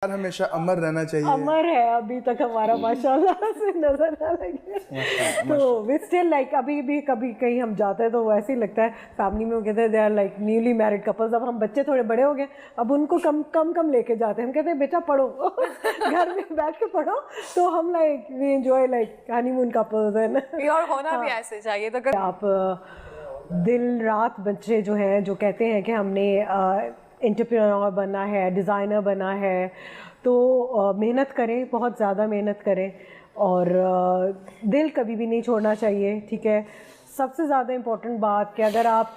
हमेशा अमर रहना चाहिए। अमर है अभी तक हमारा माशाल्लाह से नजर ना लगे। तो वी स्टिल लाइक अभी भी कभी कहीं हम जाते हैं तो वैसे ही लगता है फैमिली में वो कहते हैं they are like newly married couples. अब हम बच्चे थोड़े बड़े हो गए, अब उनको कम लेके जाते हैं। हम कहते हैं बेटा पढ़ो घर में बैठ के पढ़ो। तो हम like we enjoy like honeymoon couples है ना। और होना भी ऐसे चाहिए। तो आप दिन रात बच्चे जो हैं जो कहते हैं कि हमने एंटरप्रेन्योर बनना है, डिज़ाइनर बनना है, तो मेहनत करें, बहुत ज़्यादा मेहनत करें और दिल कभी भी नहीं छोड़ना चाहिए। ठीक है, सबसे ज़्यादा इम्पोर्टेंट बात कि अगर आप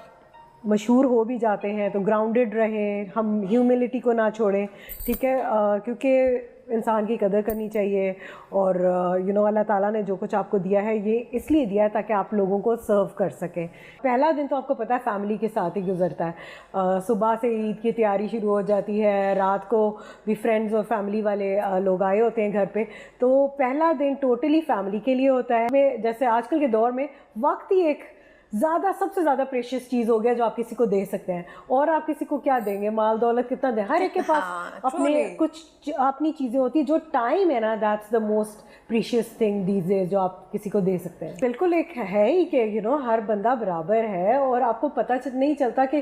मशहूर हो भी जाते हैं तो ग्राउंडेड रहें, हम ह्यूमिलिटी को ना छोड़ें। ठीक है, क्योंकि इंसान की कदर करनी चाहिए और अल्लाह ताला ने जो कुछ आपको दिया है ये इसलिए दिया है ताकि आप लोगों को सर्व कर सकें। पहला दिन तो आपको पता है फैमिली के साथ ही गुजरता है। सुबह से ईद की तैयारी शुरू हो जाती है, रात को भी फ्रेंड्स और फैमिली वाले लोग आए होते हैं घर पे, तो पहला दिन टोटली फैमिली के लिए होता है। जैसे आजकल के दौर में वक्त ही एक सबसे ज़्यादा प्रेशियस चीज़ हो गया जो आप किसी को दे सकते हैं। और आप किसी को क्या देंगे, माल दौलत कितना दें, हर एक के पास अपने कुछ अपनी चीज़ें होती है। जो टाइम है ना, that's the most precious thing these days जो आप किसी को दे सकते हैं। बिल्कुल एक है ही कि हर बंदा बराबर है और आपको पता नहीं चलता कि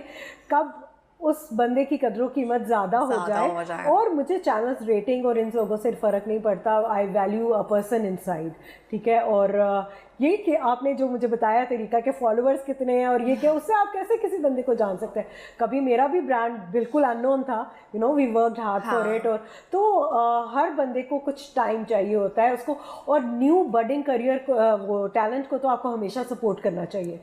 कब उस बंदे की कदरों कीमत ज़्यादा हो जाए। और मुझे चैनल्स रेटिंग और इन लोगों से फ़र्क नहीं पड़ता। I value a person inside. ठीक है, और ये कि आपने जो मुझे बताया तरीका के फॉलोअर्स कितने हैं और ये कि उससे आप कैसे किसी बंदे को जान सकते हैं। कभी मेरा भी ब्रांड बिल्कुल अननोन था, we worked hard for it. और तो हर बंदे को कुछ टाइम चाहिए होता है उसको, और न्यू बडिंग करियर वो टैलेंट को तो आपको हमेशा सपोर्ट करना चाहिए।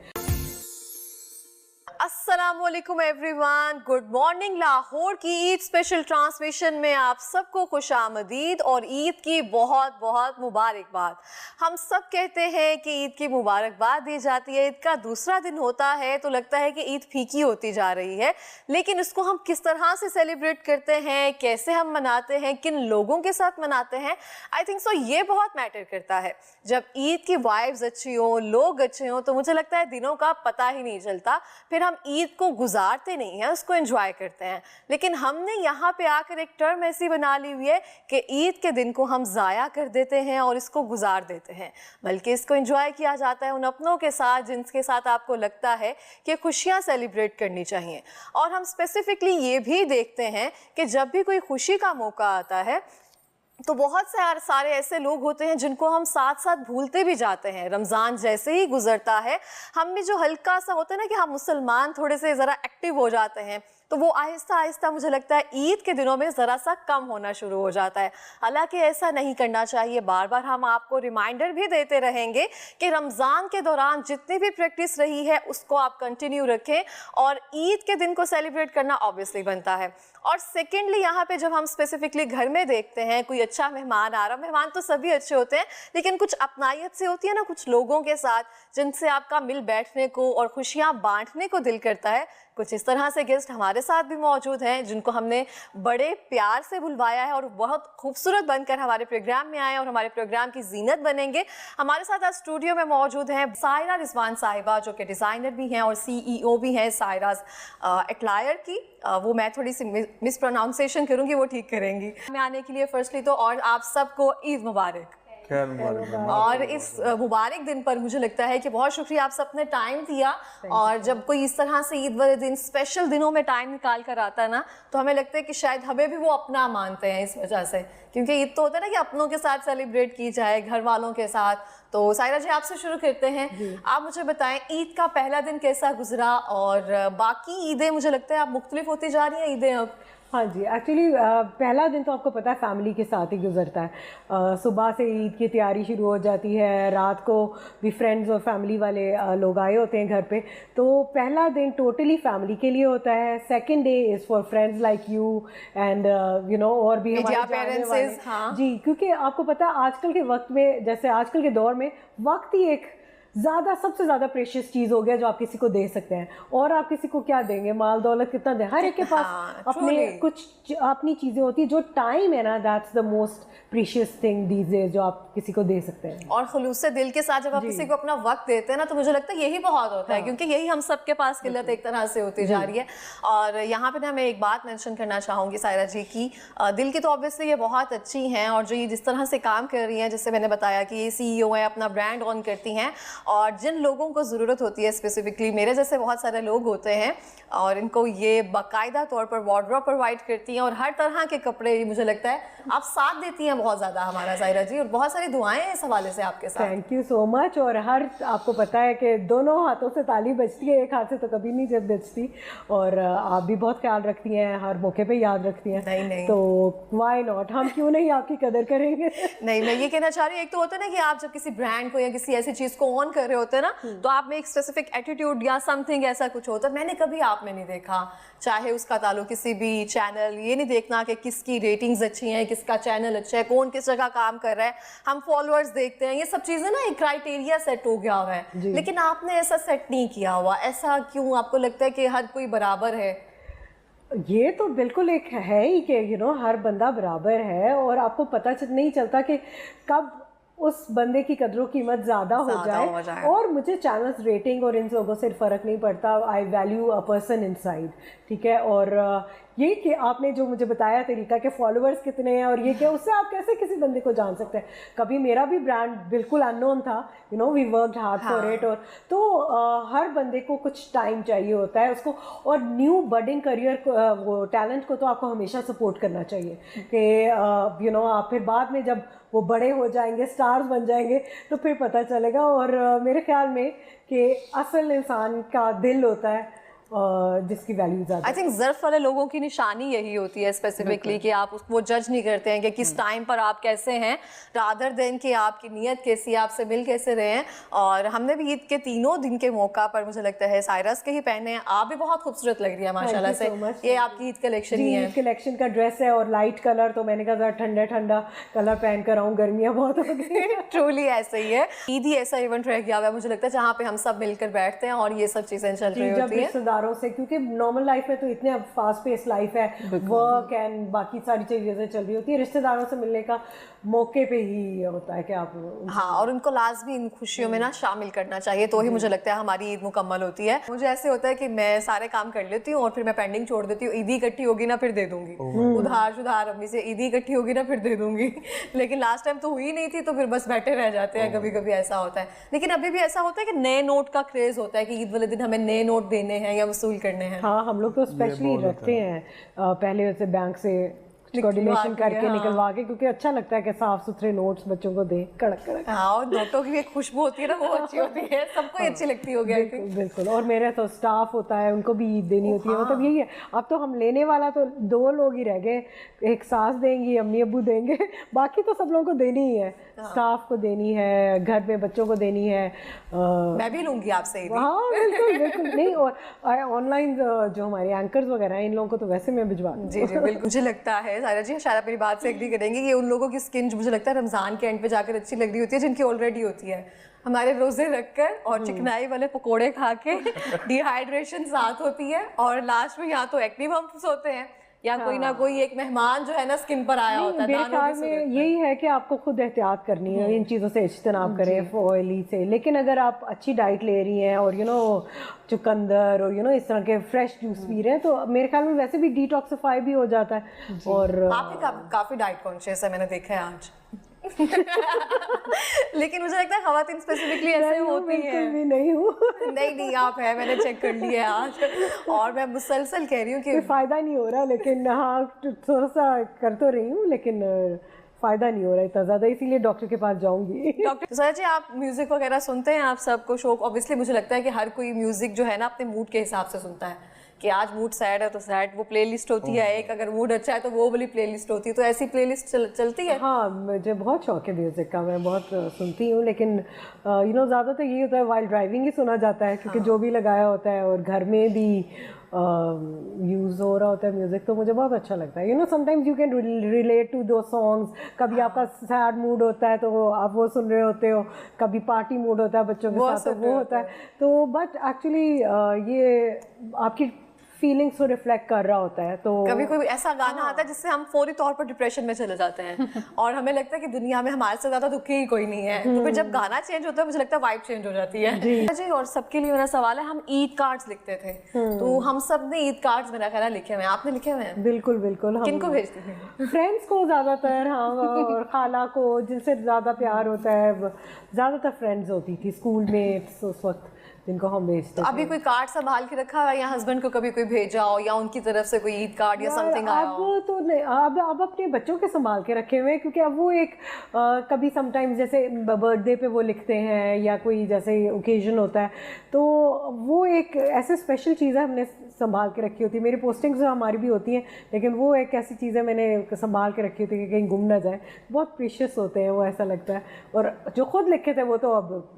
अस्सलामुअलैकुम एवरीवन, गुड मॉर्निंग। लाहौर की ईद स्पेशल ट्रांसमिशन में आप सबको खुशामदीद और ईद की बहुत बहुत मुबारकबाद। हम सब कहते हैं कि ईद की मुबारकबाद दी जाती है, ईद का दूसरा दिन होता है तो लगता है कि ईद फीकी होती जा रही है, लेकिन इसको हम किस तरह से सेलिब्रेट करते हैं, कैसे हम मनाते हैं, किन लोगों के साथ मनाते हैं, आई थिंक सो ये बहुत मैटर करता है। जब ईद की वाइब्स अच्छी हो, लोग अच्छे हों, तो मुझे लगता है दिनों का पता ही नहीं चलता। फिर हम ईद को गुजारते नहीं हैं, उसको एंजॉय करते हैं। लेकिन हमने यहाँ पे आकर एक टर्म ऐसी बना ली हुई है कि ईद के दिन को हम ज़ाया कर देते हैं और इसको गुजार देते हैं, बल्कि इसको एंजॉय किया जाता है उन अपनों के साथ जिनके साथ आपको लगता है कि खुशियाँ सेलिब्रेट करनी चाहिए। और हम स्पेसिफिकली ये भी देखते हैं कि जब भी कोई खुशी का मौका आता है तो बहुत सारे ऐसे लोग होते हैं जिनको हम साथ साथ भूलते भी जाते हैं। रमज़ान जैसे ही गुजरता है, हम में जो हल्का सा होता है ना कि हम मुसलमान थोड़े से ज़रा एक्टिव हो जाते हैं, तो वो आहिस्ता आहिस्ता मुझे लगता है ईद के दिनों में ज़रा सा कम होना शुरू हो जाता है। हालांकि ऐसा नहीं करना चाहिए। बार बार हम आपको रिमाइंडर भी देते रहेंगे कि रमज़ान के दौरान जितनी भी प्रैक्टिस रही है उसको आप कंटिन्यू रखें और ईद के दिन को सेलिब्रेट करना ऑब्वियसली बनता है। और सेकेंडली यहाँ पे जब हम स्पेसिफिकली घर में देखते हैं कोई अच्छा मेहमान आ रहा, मेहमान तो सभी अच्छे होते हैं, लेकिन कुछ अपनायत से होती है ना कुछ लोगों के साथ जिनसे आपका मिल बैठने को और खुशियाँ बांटने को दिल करता है। कुछ इस तरह से गेस्ट हमारे साथ भी मौजूद हैं जिनको हमने बड़े प्यार से बुलवाया है और बहुत खूबसूरत बनकर हमारे प्रोग्राम में आए और हमारे प्रोग्राम की जीनत बनेंगे। हमारे साथ आज स्टूडियो में मौजूद हैं सायरा रिजवान साहिबा, जो कि डिज़ाइनर भी हैं और CEO भी हैं सायराज एटलायर की। वो मैं थोड़ी सी मिस प्रोनाउंसिएशन करूँगी, वो ठीक करेंगी। मैं आने के लिए फर्स्टली तो और आप सबको ईद मुबारक। और इस मुबारक दिन पर मुझे लगता है कि बहुत शुक्रिया आप सबने टाइम दिया। और जब कोई इस तरह से ईद वाले दिन स्पेशल दिनों में टाइम निकाल कर आता है ना, तो हमें लगता है कि शायद हमें भी वो अपना मानते हैं इस वजह से, क्योंकि ईद तो होता है ना कि अपनों के साथ सेलिब्रेट की जाए, घर वालों के साथ। तो सायरा जी आपसे शुरू करते हैं, आप मुझे बताएं ईद का पहला दिन कैसा गुजरा और बाकी ईदें मुझे लगता है आप मुख्तलिफ होती जा रही हैं ईदें अब। हाँ जी, एक्चुअली पहला दिन तो आपको पता है फैमिली के साथ ही गुजरता है। सुबह से ईद की तैयारी शुरू हो जाती है, रात को भी फ्रेंड्स और फैमिली वाले लोग आए होते हैं घर पे, तो पहला दिन टोटली फैमिली के लिए होता है। Second day is for friends like you and और भी हमारे जानने वाले। हाँ जी, क्योंकि आपको पता है आजकल के वक्त में, जैसे आजकल के दौर में वक्त ही एक ज़्यादा सबसे ज़्यादा प्रेशियस चीज़ हो गया जो आप किसी को दे सकते हैं। और आप किसी को क्या देंगे, माल दौलत कितना दें, हर एक के पास हाँ, अपने truly. कुछ अपनी चीज़ें होती है। जो टाइम है ना, that's the most precious thing these days जो आप किसी को दे सकते हैं। और खुलूस से दिल के साथ जब आप किसी को अपना वक्त देते हैं ना, तो मुझे लगता है यही बहुत होता है, क्योंकि यही हम सबके पास किल्लत एक तरह से होती जा रही है। और यहाँ पे ना मैं एक बात मेंशन करना चाहूँगी सायरा जी की, दिल की तो ऑब्वियसली ये बहुत अच्छी हैं, और जो ये जिस तरह से काम कर रही हैं, जैसे मैंने बताया कि ये CEO हैं, अपना ब्रांड ऑन करती हैं, और जिन लोगों को ज़रूरत होती है, स्पेसिफिकली मेरे जैसे बहुत सारे लोग होते हैं, और इनको ये बाकायदा तौर पर वार्डरोब प्रोवाइड करती हैं, और हर तरह के कपड़े मुझे लगता है आप साथ देती हैं बहुत ज़्यादा हमारा सायरा जी, और बहुत सारी दुआएं हैं इस हवाले से आपके साथ। Thank you so much. और आपको पता है कि दोनों हाथों से ताली बजती है, एक हाथ से तो कभी नहीं जब बजती। और आप भी बहुत ख्याल रखती हैं, हर मौके पे याद रखती हैं। नहीं। तो व्हाई नॉट, हम क्यों नहीं आपकी कदर करेंगे। नहीं, मैं ये कहना चाह रही हूँ, एक तो होता है ना कि आप जब किसी ब्रांड को या किसी ऐसी चीज को ऑन कर रहे होते हैं ना, तो आप में एक स्पेसिफिक एटीट्यूड या समथिंग ऐसा कुछ होता है, मैंने कभी आप में नहीं देखा। चाहे उसका ताल्लुक किसी भी चैनल, ये नहीं देखना कि किसकी रेटिंग्स अच्छी हैं, किसका चैनल अच्छा है, कौन किस जगह काम कर रहा है, हम फॉलोअर्स देखते हैं, ये सब चीजें ना एक क्राइटेरिया सेट हो गया हुआ है। लेकिन आपने ऐसा सेट नहीं किया हुआ, ऐसा क्यों? आपको लगता है कि हर कोई बराबर है? ये तो बिल्कुल एक है ही कि हर बंदा बराबर है, और आपको पता नहीं चलता कि कब उस बंदे की कदरों कीमत ज़्यादा हो जाए। और मुझे चैनल्स, रेटिंग और इन लोगों से फ़र्क नहीं पड़ता। I value a person inside, ठीक है। और ये कि आपने जो मुझे बताया तरीका के फॉलोअर्स कितने हैं और ये कि उससे आप कैसे किसी बंदे को जान सकते हैं। कभी मेरा भी ब्रांड बिल्कुल अननोन था, we worked hard for it. और तो हर बंदे को कुछ टाइम चाहिए होता है उसको, और न्यू बडिंग करियर वो टैलेंट को तो आपको हमेशा सपोर्ट करना चाहिए कि आप फिर बाद में जब वो बड़े हो जाएंगे, स्टार्स बन जाएंगे, तो फिर पता चलेगा। और मेरे ख्याल में कि असल इंसान का दिल होता है जिसकी वैल्यू ज़्यादा। आई थिंक ज़र्फ वाले लोगों की निशानी यही होती है स्पेसिफिकली, कि आप उसको जज नहीं करते हैं कि किस टाइम पर आप कैसे हैं, रादर देन कि आपकी नीयत कैसी है, आपसे मिल कैसे रहे हैं। और हमने भी ईद के तीनों दिन के मौका पर मुझे लगता है साइरस के ही पहने हैं। आप भी बहुत खूबसूरत लग रही है माशाल्लाह से। ये आपकी ईद कलेक्शन ही है? ईद कलेक्शन का ड्रेस है, और लाइट कलर, तो मैंने कहा ठंडा ठंडा कलर पहन कर आऊँ, गर्मियाँ बहुत हो गई। ट्रूली ऐसे ही है। ईद ही ऐसा इवेंट रह गया हुआ है मुझे लगता है, जहाँ पे हम सब मिलकर बैठते हैं और ये सब चीज़ें चल रही होती है से, क्योंकि नॉर्मल लाइफ में तो इतने अब फास्ट पेस लाइफ है, वर्क एंड बाकी सारी चीजें चल रही होती है। रिश्तेदारों से मिलने का मौके पे ही होता है कि आप और उनको लाजमी इन खुशियों में ना शामिल करना चाहिए, तो ही मुझे लगता है हमारी ईद मुकम्मल होती है। मुझे ऐसे होता है कि मैं सारे काम कर लेती हूँ और फिर मैं पेंडिंग छोड़ देती हूँ, ईद इकट्ठी होगी ना फिर दे दूंगी, उधार अम्मी से ईद इकट्ठी होगी ना फिर दे दूंगी। लेकिन लास्ट टाइम तो हुई नहीं थी, तो फिर बस बैठे रह जाते हैं। कभी कभी ऐसा होता है, लेकिन अभी भी ऐसा होता है कि नए नोट का क्रेज होता है कि ईद वाले दिन हमें नए नोट देने हैं या वसूल करने हैं। हाँ, हम लोग तो स्पेशली रखते हैं पहले वैसे बैंक से कोऑर्डिनेशन करके निकलवा के, क्योंकि अच्छा लगता है कि साफ सुथरे नोट्स बच्चों को दे, कड़क कड़क। हाँ, और नोटों की भी एक खुशबू होती है ना, वो अच्छी होती है, सबको अच्छी लगती होगी। बिल्कुल। और मेरा तो स्टाफ होता है, उनको भी ईद देनी होती है। मतलब यही है, अब तो हम लेने वाला तो 2 लोग ही रह गए, एक सास देंगी, अम्मी अब्बू देंगे, बाकी तो सब लोगों को देनी ही है। स्टाफ को देनी है, घर में बच्चों को देनी है। मैं भी लूंगी आपसे। हाँ बिल्कुल नहीं। और ऑनलाइन जो हमारे एंकर्स वगैरह हैं, इन लोगों को तो वैसे मैं भिजवा दूँ। जी बिल्कुल। मुझे लगता है सायरा जी, शायद मेरी बात से एग्री करेंगे कि उन लोगों की स्किन मुझे लगता है रमजान के एंड पे जाकर अच्छी लग रही होती है, जिनकी ऑलरेडी होती है। हमारे रोजे रखकर और चिकनाई वाले पकोड़े खा के डिहाइड्रेशन साथ होती है, और लास्ट में या तो एक्ने बम्प्स होते हैं या कोई ना कोई एक मेहमान जो है ना स्किन पर आया होता है। मेरे ख्याल में यही है कि आपको खुद एहतियात करनी है, इन चीज़ों से इज्तनाब करें, ऑयली से। लेकिन अगर आप अच्छी डाइट ले रही हैं और चुकंदर और इस तरह के फ्रेश जूस पी रहे हैं, तो मेरे ख्याल में वैसे भी डिटॉक्सिफाई भी हो जाता है। और आप भी काफी डाइट कॉन्शियस है, मैंने देखा है आज। लेकिन मुझे लगता है खवातीन स्पेसिफिकली ऐसे होती हैं। बिल्कुल भी नहीं हूँ। नहीं आप है, मैंने चेक कर लिया है आज, और मैं मुसलसल कह रही हूँ कि फायदा नहीं हो रहा, लेकिन हाँ थोड़ा सा कर तो रही हूँ, लेकिन फायदा नहीं हो रहा इतना ज्यादा, इसीलिए डॉक्टर के पास जाऊंगी। डॉक्टर सर जी, आप म्यूजिक वगैरह सुनते हैं? आप सबको शौक, ऑब्वियसली मुझे लगता है कि हर कोई म्यूजिक जो है ना अपने मूड के हिसाब से सुनता है, कि आज मूड सैड है तो सैड वो प्लेलिस्ट होती है एक, अगर मूड अच्छा है तो वो वाली प्लेलिस्ट होती है, तो ऐसी प्लेलिस्ट चलती है। हाँ, मुझे बहुत शौक है म्यूजिक का, मैं बहुत सुनती हूँ, लेकिन ज़्यादा तो यही होता है वाइल ड्राइविंग ही सुना जाता है, क्योंकि जो भी लगाया होता है, और घर में भी यूज़ हो रहा होता है म्यूज़िक, तो मुझे बहुत अच्छा लगता है। Sometimes you can relate to दो सॉन्ग्स। कभी आपका सैड मूड होता है तो आप वो सुन रहे होते हो, कभी पार्टी मूड होता है बच्चों के साथ तो वो होता है। तो बट एक्चुअली ये आपकी फीलिंग्स को रिफ्लेक्ट कर रहा होता है। तो कभी कोई ऐसा गाना आता है जिससे हम फौरी तौर पर डिप्रेशन में चले जाते हैं और हमें लगता है कि दुनिया में हमारे से ज्यादा दुखी ही कोई नहीं है, तो फिर जब गाना चेंज होता है मुझे लगता है वाइब चेंज हो जाती है जी। और सबके लिए मेरा सवाल है, हम ईद कार्ड्स लिखते थे, तो हम सब ने ईद कार्ड्स मेरा ख्याल है लिखे हुए हैं, आपने लिखे हुए हैं? बिल्कुल बिल्कुल। किनको भेजते थे? फ्रेंड्स को ज़्यादातर, हाँ, और खाला को, जिनसे ज़्यादा प्यार होता है। ज़्यादातर फ्रेंड्स होती थी स्कूल में उस वक्त जिनको हम भेजते। अभी कोई कार्ड संभाल के रखा है या हस्बैंड को कभी कोई भेजा हो या उनकी तरफ से कोई ईद कार्ड या समथिंग आया हो? अब तो नहीं, अब अपने बच्चों के संभाल के रखे हुए हैं, क्योंकि अब वो एक कभी समटाइम्स जैसे बर्थडे पे वो लिखते हैं या कोई जैसे ओकेजन होता है, तो वो एक ऐसे स्पेशल चीज़ है हमने संभाल के रखी होती है। मेरी पोस्टिंग्स हमारी भी होती हैं, लेकिन वो एक ऐसी चीज़ है मैंने संभाल के रखी होती है कि कहीं गुम ना जाए। बहुत प्रीशियस होते हैं वो, ऐसा लगता है। और जो खुद लिखे थे वो तो अब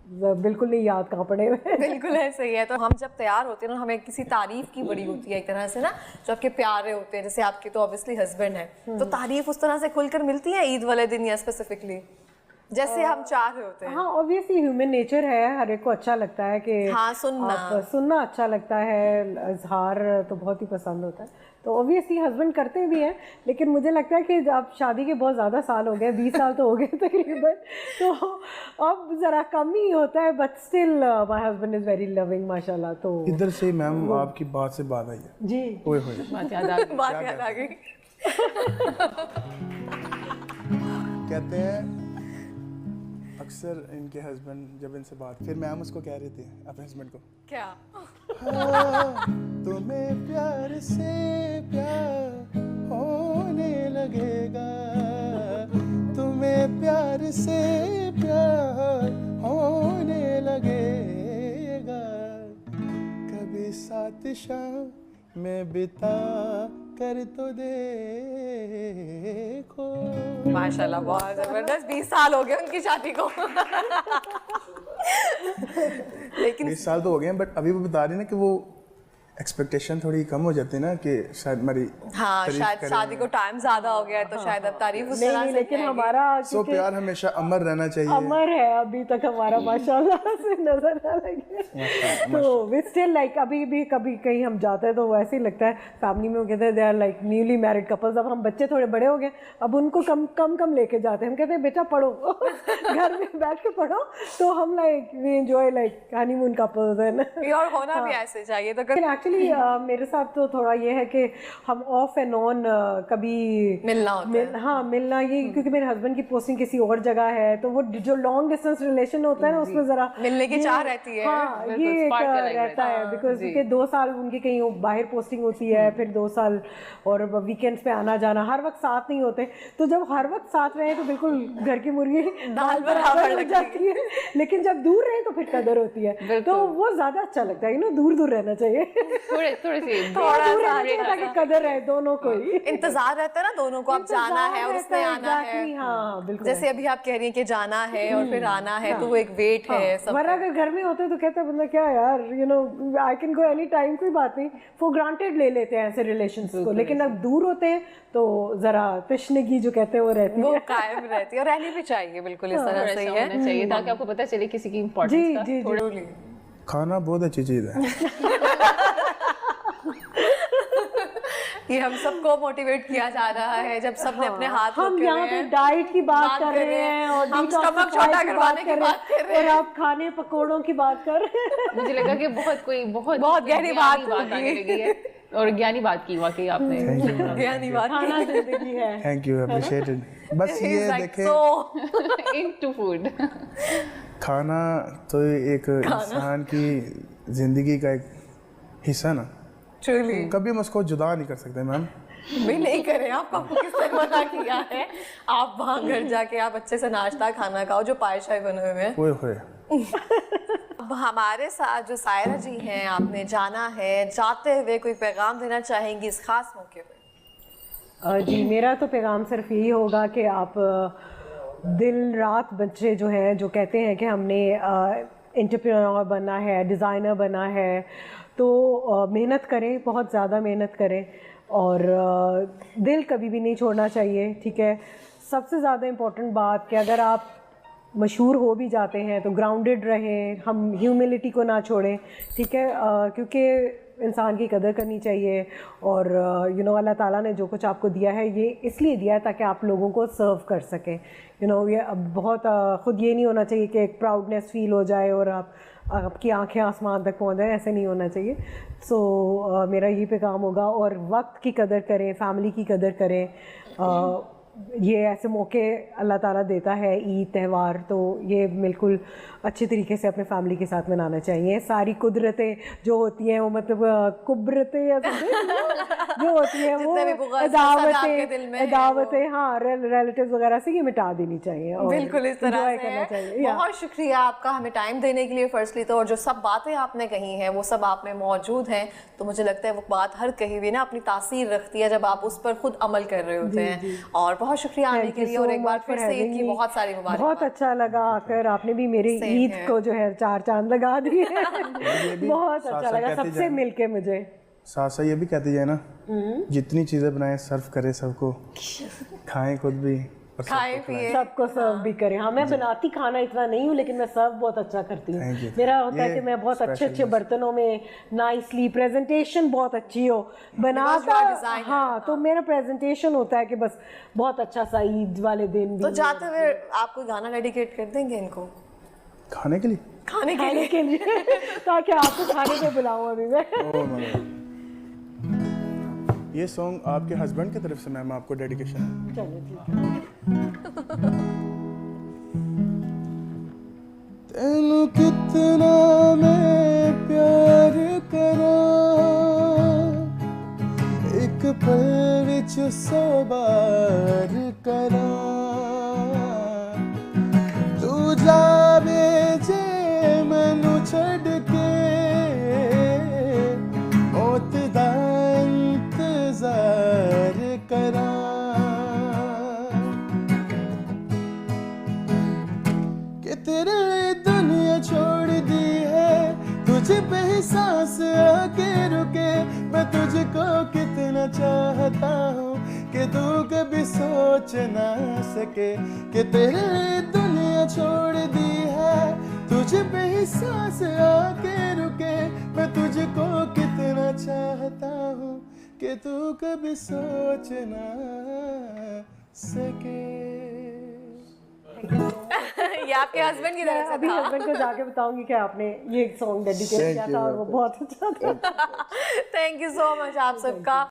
बिल्कुल नहीं याद कहाँ पड़े हुए। बिल्कुल ऐसे ही है। तो हम जब तैयार होते हैं ना, हमें किसी तारीफ की बड़ी होती है एक तरह से ना, जो आपके प्यारे होते हैं, जैसे आपके तो ऑब्वियसली हस्बैंड है, तो तारीफ उस तरह से खुलकर मिलती है ईद वाले दिन या स्पेसिफिकली जैसे हम चाह रहे होते हैं? हाँ, ऑब्वियसली ह्यूमन नेचर है, हर एक को अच्छा लगता है कि हाँ, सुनना अच्छा लगता है, इजहार तो बहुत ही पसंद होता है। तो ऑब्वियसली हस्बैंड करते भी हैं, लेकिन मुझे लगता है कि अब शादी के बहुत ज़्यादा साल हो गए, 20 साल तो हो गए तकरीबन, तो अब ज़रा कम ही होता है। But still my husband is very loving माशाल्लाह। तो इधर से मैम आपकी बात से बात आई है जी, ओए होए बात याद आ गई। कहते हैं अक्सर इनके हस्बैंड जब इनसे बात, फिर मैम उसको कह रही थी अपने हस्बैंड को, क्या? हाँ, तुम्हें प्यार से प्यार होने लगेगा, तुम्हें प्यार से प्यार होने लगेगा, कभी साथ शाम में बिता कर तो देखो। माशाल्लाह, बहुत जबरदस्त। 20 साल हो गए उनकी शादी को। लेकिन 20 साल तो हो गए हैं, बट अभी वो बता रही ना कि वो एक्सपेक्टेशन थोड़ी कम हो जाती है ना कि शायद हमारी हाँ, शायद शादी को टाइम ज्यादा हो गया है, तो शायद अब तारीफ उस तरह नहीं, से लेकिन जाएगी। हमारा सो प्यार हमेशा अमर रहना चाहिए। अमर है अभी तक हमारा, माशाल्लाह से नजर ना लगे। तो वी स्टिल लाइक, अभी भी कभी कहीं हम जाते हैं तो वैसे ही लगता है, फैमिली में वो कहते हैं they are like newly married couples. अब हम बच्चे थोड़े बड़े हो गए, अब उनको कम लेके जाते हैं। हम कहते हैं बेटा पढ़ो घर में बैठ के पढ़ो, तो हम like we enjoy like honeymoon couples है ना। और होना भी ऐसे चाहिए। तो एक्चुअली मेरे साथ तो थोड़ा ये है कि हम ऑफ एंड ऑन कभी मिलना होता है। हाँ, मिलना, ये क्योंकि मेरे हस्बैंड की पोस्टिंग किसी और जगह है, तो वो जो लॉन्ग डिस्टेंस रिलेशन होता है ना, उसमें जरा मिलने की चाह रहती है। हाँ, ये एक रहता है, बिकॉज उनके 2 साल उनकी कहीं बाहर पोस्टिंग होती है, फिर 2 साल और वीकेंड्स पे आना जाना, हर वक्त साथ नहीं होते। तो जब हर वक्त साथ रहे तो बिल्कुल घर की मुर्गी दाल बराबर लग जाती है, लेकिन जब दूर रहे तो फिर कदर होती है, तो वो ज्यादा अच्छा लगता है। दूर दूर रहना चाहिए, थोड़ा दूर रहना चाहिए ताकि कदर रहे दोनों को ही। इंतजार रहता है ना दोनों को, अब जाना है और उसने आना है। हाँ, बिल्कुल। जैसे अभी आप कह रही हैं कि जाना है और फिर आना है, तो वो एक वेट है सब। वरना अगर घर में होते तो कहते बंदा क्या यार, I can go any time, कोई बात नहीं, फॉर ग्रांटेड ले लेते हैं ऐसे रिलेशंस को। लेकिन अब दूर होते हैं तो जरा तशनगी जो कहते हैं वो रहती है, वो कायम रहती है और रहनी भी चाहिए। बिल्कुल इस तरह से ही है चाहिए, ताकि आपको पता चले किसी की इम्पोर्टेंस का। जी। खाना बहुत अच्छी चीज़ है। ये हम सबको मोटिवेट किया जा रहा है, जब सबने अपने हाथ हम यहाँ पे डाइट की बात कर रहे हैं और हम स्टमक छोटा करवाने की बात कर रहे हैं, और आप खाने पकोड़ों की बात कर रहे हैं। मुझे लगा कि बहुत गहरी बात आने लगी है और ज्ञानी बात की वाकई आपने। ज्ञानी बात खाना जिंदगी है। Thank you, appreciated. बस ये देखें, इनटू फूड। खाना तो एक इंसान की जिंदगी का एक हिस्सा ना, ट्रूली कभी हम उसको जुदा नहीं कर सकते मैम। भी नहीं करें, आपको किसने मना किया है? आप वहाँ घर जाके आप अच्छे से नाश्ता खाना खाओ जो पाए शाय बने हुए हैं। ओए होए। अब हमारे साथ जो सायरा जी हैं, आपने जाना है, जाते हुए कोई पैगाम देना चाहेंगी इस खास मौके पे? जी, मेरा तो पैगाम सिर्फ यही होगा कि आप दिल रात बच्चे जो हैं, जो कहते हैं कि हमने एंटरप्रेन्योर बनना है, डिज़ाइनर बनना है, तो मेहनत करें, बहुत ज़्यादा मेहनत करें और दिल कभी भी नहीं छोड़ना चाहिए, ठीक है। सबसे ज़्यादा इम्पोर्टेंट बात कि अगर आप मशहूर हो भी जाते हैं तो ग्राउंडेड रहें, हम ह्यूमिलिटी को ना छोड़ें, ठीक है, क्योंकि इंसान की कदर करनी चाहिए और अल्लाह ताला ने जो कुछ आपको दिया है ये इसलिए दिया है ताकि आप लोगों को सर्व कर सकें। ये अब बहुत ख़ुद ये नहीं होना चाहिए कि एक प्राउडनेस फील हो जाए और आपकी आंखें आसमान तक पहुंच जाए, ऐसे नहीं होना चाहिए। सो मेरा यही पैगाम होगा और वक्त की कदर करें, फैमिली की कदर करें। ये ऐसे मौके अल्लाह ताला देता है, ईद त्यौहार, तो ये बिल्कुल अच्छे तरीके से अपने फैमिली के साथ मनाना चाहिए। सारी कुदरतें जो होती हैं वो मतलब कुबरतें या जो होती हैं वो अदावतें, हाँ, रिलेटिव्स वगैरह से ये मिटा देनी चाहिए और बिल्कुल इस तरह से करना चाहिए। बहुत शुक्रिया आपका हमें टाइम देने के लिए फर्स्टली तो, और जो सब बातें आपने कही हैं वो सब आप में मौजूद हैं, तो मुझे लगता है वो बात हर कहीं भी ना अपनी तासीर रखती है जब आप उस पर खुद अमल कर रहे होते हैं। और बहुत शुक्रिया आने के लिए और एक बार फिर से ईद की बहुत सारी मुबारक। बहुत अच्छा लगा आकर, आपने भी मेरी ईद को जो है 4 चांद लगा दिए। बहुत अच्छा लगा सबसे मिलके मुझे। सासा ये भी कहती जाए ना, जितनी चीजें बनाए सर्व करे सबको, खाएं खुद भी और खाएं पिए सबको सर्व भी करें। हाँ, मैं बनाती खाना इतना नहीं हूँ लेकिन मैं सर्व बहुत अच्छा करती हूँ। मेरा होता है कि मैं बहुत अच्छे बर्तनों में नाइसली, प्रेजेंटेशन बहुत अच्छी हो बनाता, हाँ, तो मेरा प्रेजेंटेशन होता है कि बस बहुत अच्छा सा ईद वाले दिन भी। तो जाते हुए आप कोई गाना डेडिकेट कर देंगे इनको खाने के लिए? खाने के लिए ताकि आपको खाने पे बुलाऊं अभी मैं। ये सॉन्ग आपके हस्बैंड की तरफ से मैम आपको डेडिकेशन है। चलो ठीक है। तेनू कितना मैं प्यार करा, एक पल विच 100 बार करा, तू जावे जे मैनू छड़ के, मौत दा इंतजार करा, कि तेरे लिए दुनिया छोड़ दी है, तुझे पे ही सांस आके रुके, मैं तुझको कितना चाहता हूँ कि तू कभी सोच ना सके, कि तेरे लिए दुनिया छोड़ दी है, तुझे पे ही सांस आके रुके, मैं तुझको कितना चाहता हूँ कि तू कभी सोच ना सके। ये आपके हस्बैंड की तरफ से अभी था। हस्बैंड को जाके बताऊंगी कि आपने ये सॉन्ग डेडिकेट किया था और वो बहुत अच्छा था। थैंक यू सो मच आप सबका।